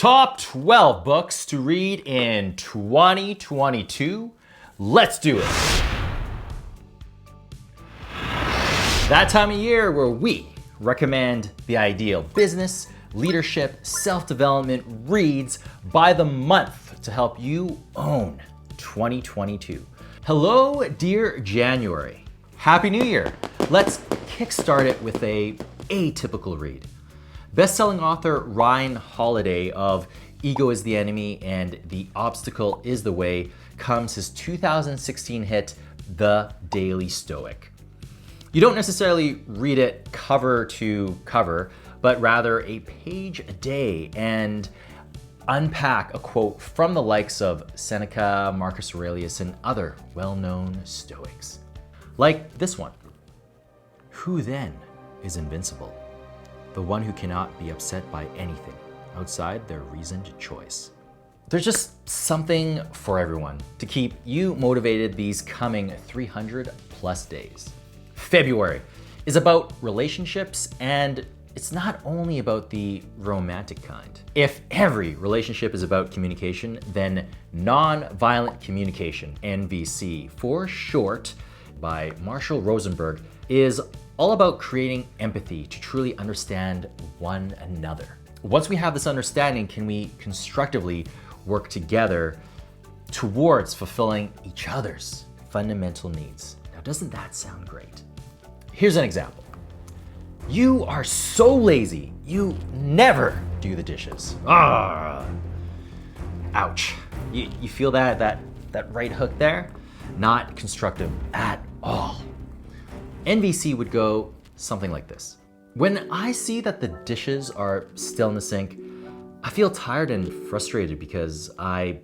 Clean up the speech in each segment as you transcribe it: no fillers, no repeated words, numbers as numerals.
Top 12 books to read in 2022. Let's do it. That time of year where we recommend the ideal business, leadership, self-development reads by the month to help you own 2022. Hello, dear January. Happy New Year. Let's kickstart it with a atypical read. Best-selling author Ryan Holiday of Ego is the Enemy and The Obstacle is the Way comes his 2016 hit, The Daily Stoic. You don't necessarily read it cover to cover, but rather a page a day and unpack a quote from the likes of Seneca, Marcus Aurelius, and other well-known Stoics. Like this one. Who then is invincible? The one who cannot be upset by anything outside their reasoned choice. There's just something for everyone to keep you motivated these coming 300 plus days. February is about relationships, and it's not only about the romantic kind. If every relationship is about communication, then nonviolent communication, NVC for short, by Marshall Rosenberg, is all about creating empathy to truly understand one another. Once we have this understanding, can we constructively work together towards fulfilling each other's fundamental needs? Now, doesn't that sound great? Here's an example. You are so lazy, you never do the dishes. Ouch. You feel that right hook there? Not constructive at all. NVC would go something like this. When I see that the dishes are still in the sink, I feel tired and frustrated because I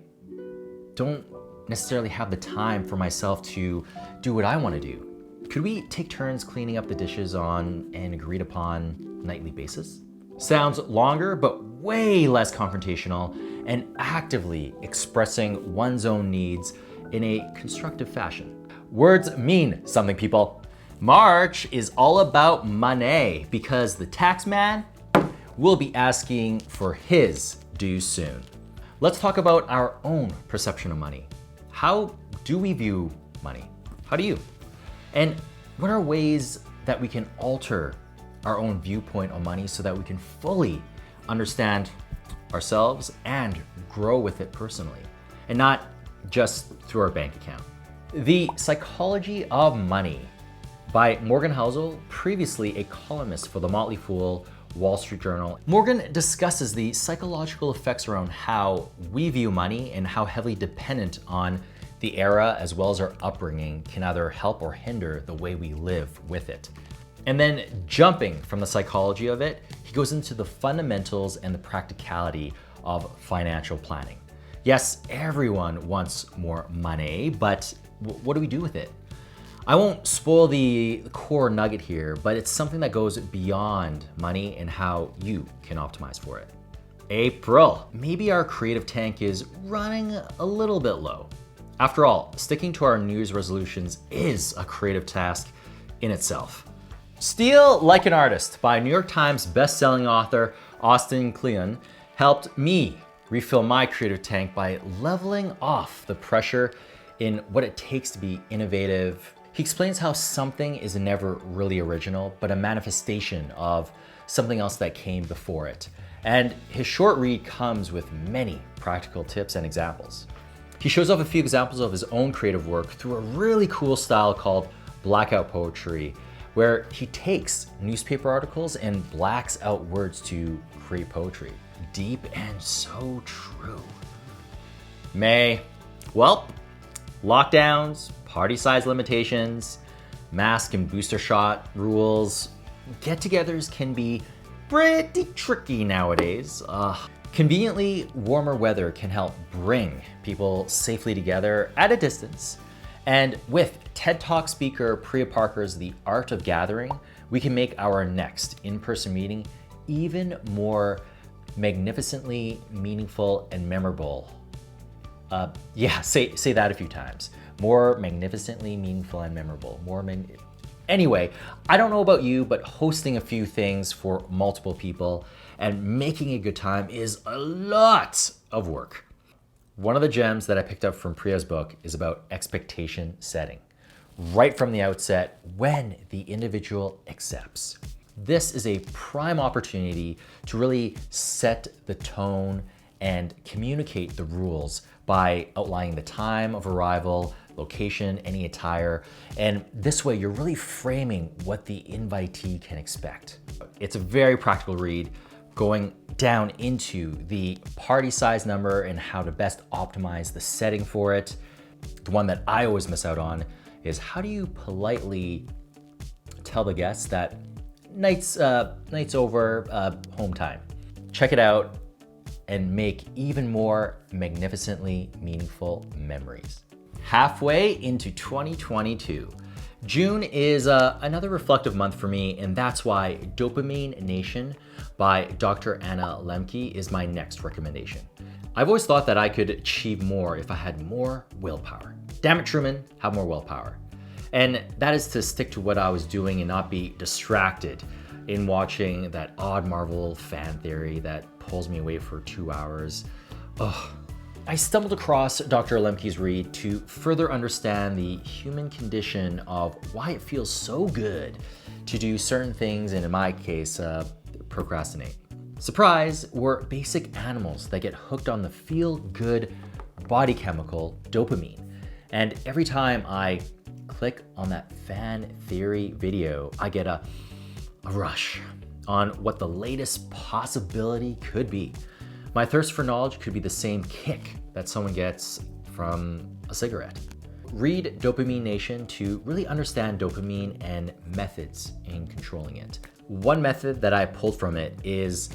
don't necessarily have the time for myself to do what I want to do. Could we take turns cleaning up the dishes on an agreed upon nightly basis? Sounds longer, but way less confrontational and actively expressing one's own needs in a constructive fashion. Words mean something, people. March is all about money because the tax man will be asking for his dues soon. Let's talk about our own perception of money. How do we view money? How do you? And what are ways that we can alter our own viewpoint on money so that we can fully understand ourselves and grow with it personally, and not just through our bank account? The Psychology of Money by Morgan Housel, previously a columnist for the Motley Fool, Wall Street Journal. Morgan discusses the psychological effects around how we view money and how heavily dependent on the era as well as our upbringing can either help or hinder the way we live with it. And then jumping from the psychology of it, he goes into the fundamentals and the practicality of financial planning. Yes, everyone wants more money, but what do we do with it? I won't spoil the core nugget here, but it's something that goes beyond money and how you can optimize for it. April. Maybe our creative tank is running a little bit low. After all, sticking to our New Year's resolutions is a creative task in itself. Steal Like an Artist by New York Times bestselling author Austin Kleon helped me refill my creative tank by leveling off the pressure in what it takes to be innovative. He explains how something is never really original, but a manifestation of something else that came before it. And his short read comes with many practical tips and examples. He shows off a few examples of his own creative work through a really cool style called blackout poetry, where he takes newspaper articles and blacks out words to create poetry. Deep and so true. May. Well, lockdowns, party size limitations, mask and booster shot rules. Get-togethers can be pretty tricky nowadays. Conveniently, warmer weather can help bring people safely together at a distance. And with TED Talk speaker Priya Parker's The Art of Gathering, we can make our next in-person meeting even more magnificently meaningful and memorable. Say that a few times. More magnificently meaningful and memorable. Anyway, I don't know about you, but hosting a few things for multiple people and making a good time is a lot of work. One of the gems that I picked up from Priya's book is about expectation setting. Right from the outset, when the individual accepts. This is a prime opportunity to really set the tone and communicate the rules by outlining the time of arrival, location, any attire, and this way you're really framing what the invitee can expect. It's a very practical read, going down into the party size number and how to best optimize the setting for it. The one that I always miss out on is how do you politely tell the guests that night's over, home time. Check it out and make even more magnificently meaningful memories. Halfway into 2022. June is another reflective month for me, and that's why Dopamine Nation by Dr. Anna Lembke is my next recommendation. I've always thought that I could achieve more if I had more willpower. Damn it, Truman, have more willpower. And that is to stick to what I was doing and not be distracted in watching that odd Marvel fan theory that pulls me away for 2 hours. Ugh. I stumbled across Dr. Lembke's read to further understand the human condition of why it feels so good to do certain things, and in my case, procrastinate. Surprise, we're basic animals that get hooked on the feel-good body chemical dopamine. And every time I click on that fan theory video, I get a rush on what the latest possibility could be. My thirst for knowledge could be the same kick that someone gets from a cigarette. Read Dopamine Nation to really understand dopamine and methods in controlling it. One method that I pulled from it is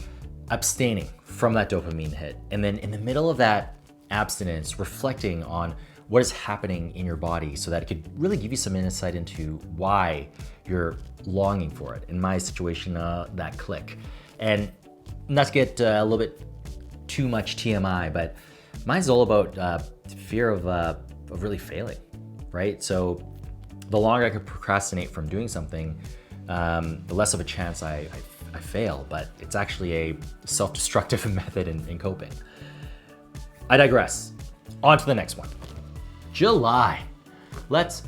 abstaining from that dopamine hit, and then in the middle of that abstinence, reflecting on what is happening in your body so that it could really give you some insight into why you're longing for it. In my situation, that click. And not to get a little bit too much TMI, but mine's all about fear of really failing, right? So the longer I could procrastinate from doing something, the less of a chance I fail, but it's actually a self-destructive method in coping. I digress. On to the next one. July. Let's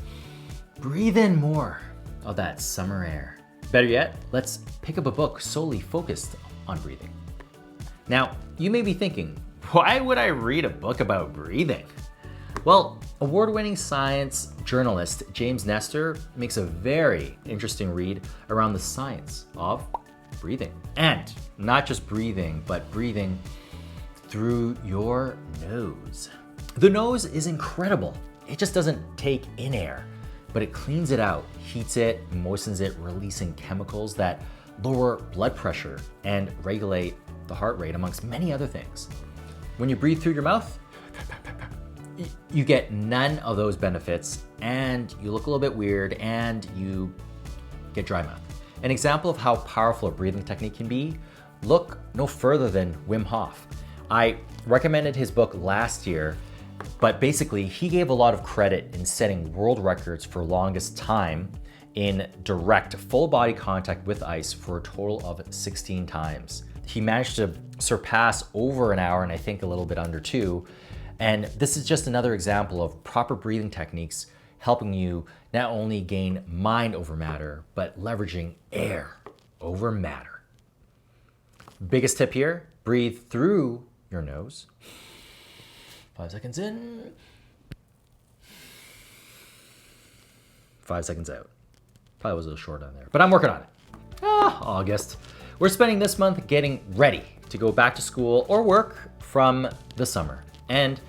breathe in more of that summer air. Better yet, let's pick up a book solely focused on breathing. Now, you may be thinking, why would I read a book about breathing? Well, award-winning science journalist James Nestor makes a very interesting read around the science of breathing. And not just breathing, but breathing through your nose. The nose is incredible. It just doesn't take in air, but it cleans it out, heats it, moistens it, releasing chemicals that lower blood pressure and regulate the heart rate, amongst many other things. When you breathe through your mouth, you get none of those benefits, and you look a little bit weird, and you get dry mouth. An example of how powerful a breathing technique can be, look no further than Wim Hof. I recommended his book last year, but basically he gave a lot of credit in setting world records for longest time in direct full body contact with ice for a total of 16 times. He managed to surpass over an hour, and I think a little bit under 2. And this is just another example of proper breathing techniques helping you not only gain mind over matter, but leveraging air over matter. Biggest tip here, breathe through your nose. 5 seconds in. 5 seconds out. Probably was a little short on there, but I'm working on it. August. We're spending this month getting ready to go back to school or work from the summer. And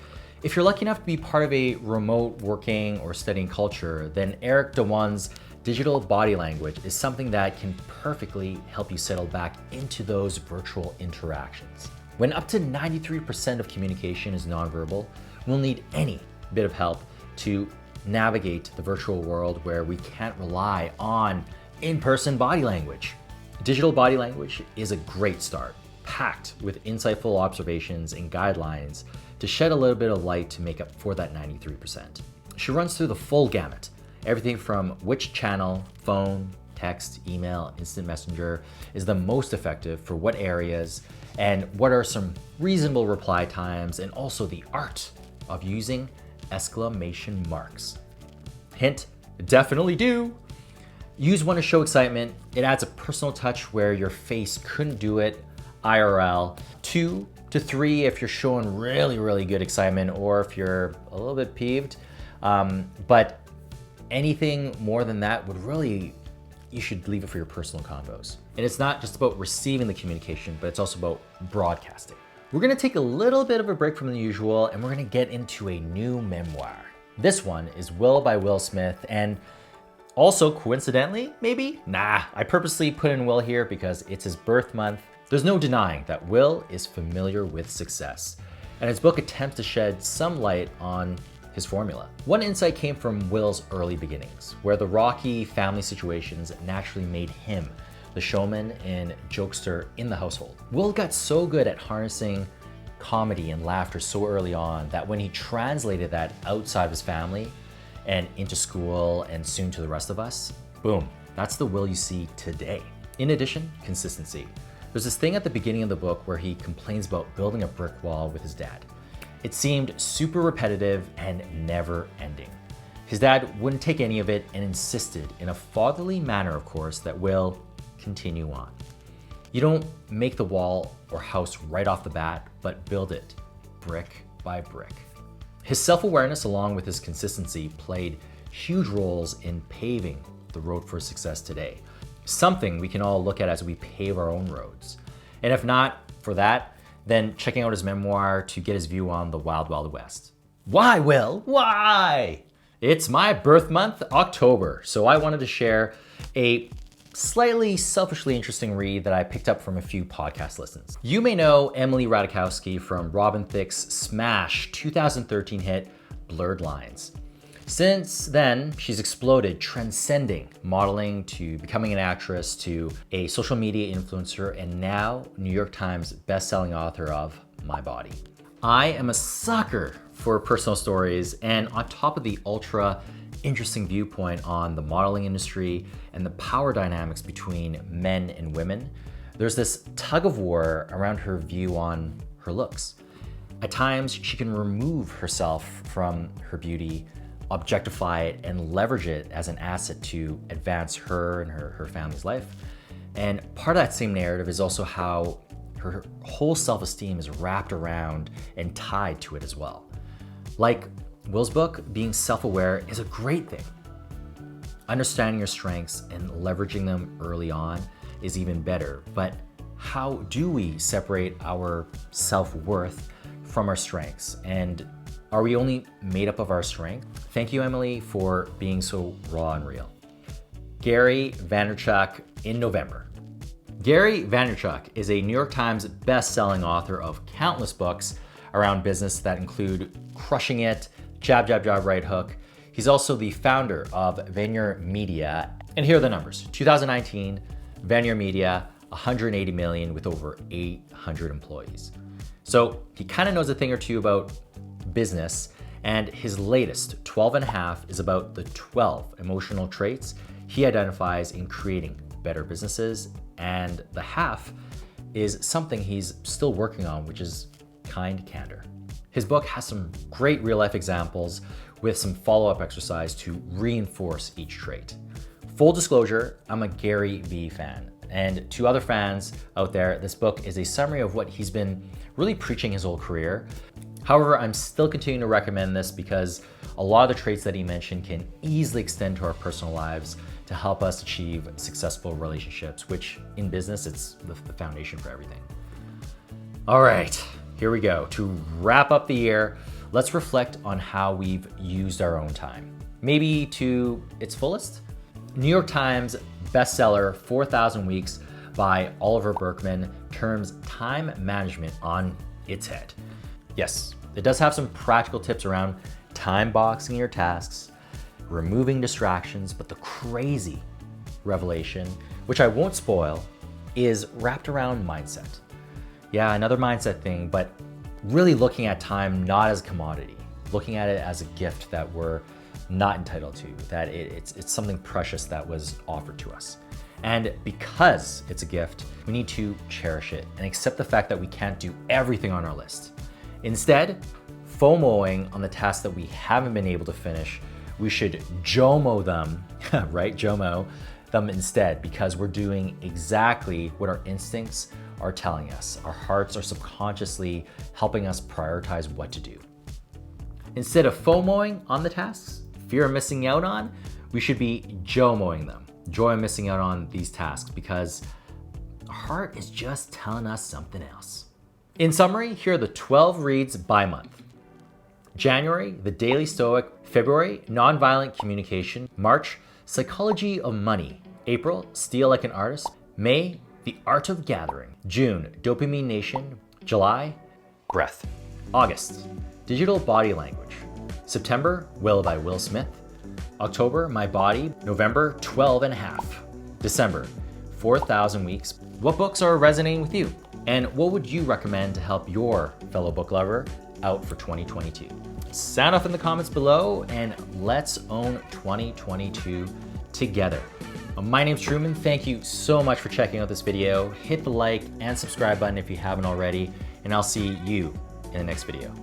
if you're lucky enough to be part of a remote working or studying culture, then Eric Dhawan's digital body language is something that can perfectly help you settle back into those virtual interactions. When up to 93% of communication is nonverbal, we'll need any bit of help to navigate the virtual world where we can't rely on in-person body language. Digital body language is a great start, packed with insightful observations and guidelines to shed a little bit of light to make up for that 93%. She runs through the full gamut, Everything from which channel, phone, text, email, instant messenger is the most effective for what areas, and what are some reasonable reply times, and also the art of using exclamation marks. Hint, definitely do. Use one to show excitement. It adds a personal touch where your face couldn't do it IRL. 2 to 3 if you're showing really good excitement, or if you're a little bit peeved. But anything more than that would really, you should leave it for your personal convos. And it's not just about receiving the communication, but it's also about broadcasting. We're gonna take a little bit of a break from the usual, and we're gonna get into a new memoir. This one is Will by Will Smith, and also coincidentally, maybe? Nah, I purposely put in Will here because it's his birth month. There's no denying that Will is familiar with success, and his book attempts to shed some light on his formula. One insight came from Will's early beginnings, where the rocky family situations naturally made him the showman and jokester in the household. Will got so good at harnessing comedy and laughter so early on that when he translated that outside of his family and into school and soon to the rest of us, boom, that's the Will you see today. In addition, consistency. There's this thing at the beginning of the book where he complains about building a brick wall with his dad. It seemed super repetitive and never ending. His dad wouldn't take any of it and insisted, in a fatherly manner of course, that Will continue on. You don't make the wall or house right off the bat, but build it brick by brick. His self-awareness along with his consistency played huge roles in paving the road for success today. Something we can all look at as we pave our own roads. And if not for that, then checking out his memoir to get his view on the Wild Wild West. Why, Will? Why? It's my birth month, October, so I wanted to share a slightly selfishly interesting read that I picked up from a few podcast listens. You may know Emily Ratajkowski from Robin Thicke's smash 2013 hit, Blurred Lines. Since then, she's exploded, transcending modeling to becoming an actress to a social media influencer, and now New York Times bestselling author of My Body. I am a sucker for personal stories, and on top of the ultra interesting viewpoint on the modeling industry and the power dynamics between men and women, there's this tug of war around her view on her looks. At times, she can remove herself from her beauty, objectify it, and leverage it as an asset to advance her and her family's life. And part of that same narrative is also how her whole self-esteem is wrapped around and tied to it as well. Like Will's book, being self-aware is a great thing. Understanding your strengths and leveraging them early on is even better. But how do we separate our self-worth from our strengths? And are we only made up of our strength? Thank you, Emily, for being so raw and real. Gary Vaynerchuk in November. Gary Vaynerchuk is a New York Times best-selling author of countless books around business that include Crushing It, Jab, Jab, Jab, Right Hook. He's also the founder of VaynerMedia. And here are the numbers. 2019, VaynerMedia, 180 million with over 800 employees. So he kind of knows a thing or two about business, and his latest 12 and a half is about the 12 emotional traits he identifies in creating better businesses, and the half is something he's still working on, which is kind candor. His book has some great real life examples with some follow-up exercise to reinforce each trait. Full disclosure, I'm a Gary V fan, and to other fans out there, this book is a summary of what he's been really preaching his whole career. However, I'm still continuing to recommend this because a lot of the traits that he mentioned can easily extend to our personal lives to help us achieve successful relationships, which in business, it's the foundation for everything. All right, here we go. To wrap up the year, let's reflect on how we've used our own time. Maybe to its fullest? New York Times bestseller 4,000 Weeks by Oliver Burkeman turns time management on its head. Yes, it does have some practical tips around time boxing your tasks, removing distractions, but the crazy revelation, which I won't spoil, is wrapped around mindset. Yeah, another mindset thing, but really looking at time not as a commodity, looking at it as a gift that we're not entitled to, that it's something precious that was offered to us. And because it's a gift, we need to cherish it and accept the fact that we can't do everything on our list. Instead, FOMOing on the tasks that we haven't been able to finish, we should JOMO them, right? JOMO them instead, because we're doing exactly what our instincts are telling us. Our hearts are subconsciously helping us prioritize what to do. Instead of FOMOing on the tasks, fear of missing out on, we should be JOMOing them. Joy of missing out on these tasks, because our heart is just telling us something else. In summary, here are the 12 reads by month. January, The Daily Stoic. February, Nonviolent Communication. March, Psychology of Money. April, Steal Like an Artist. May, The Art of Gathering. June, Dopamine Nation. July, Breath. August, Digital Body Language. September, Will by Will Smith. October, My Body. November, 12 and a half. December, 4,000 Weeks. What books are resonating with you? And what would you recommend to help your fellow book lover out for 2022? Sound off in the comments below, and let's own 2022 together. My name's Truman. Thank you so much for checking out this video. Hit the like and subscribe button if you haven't already, and I'll see you in the next video.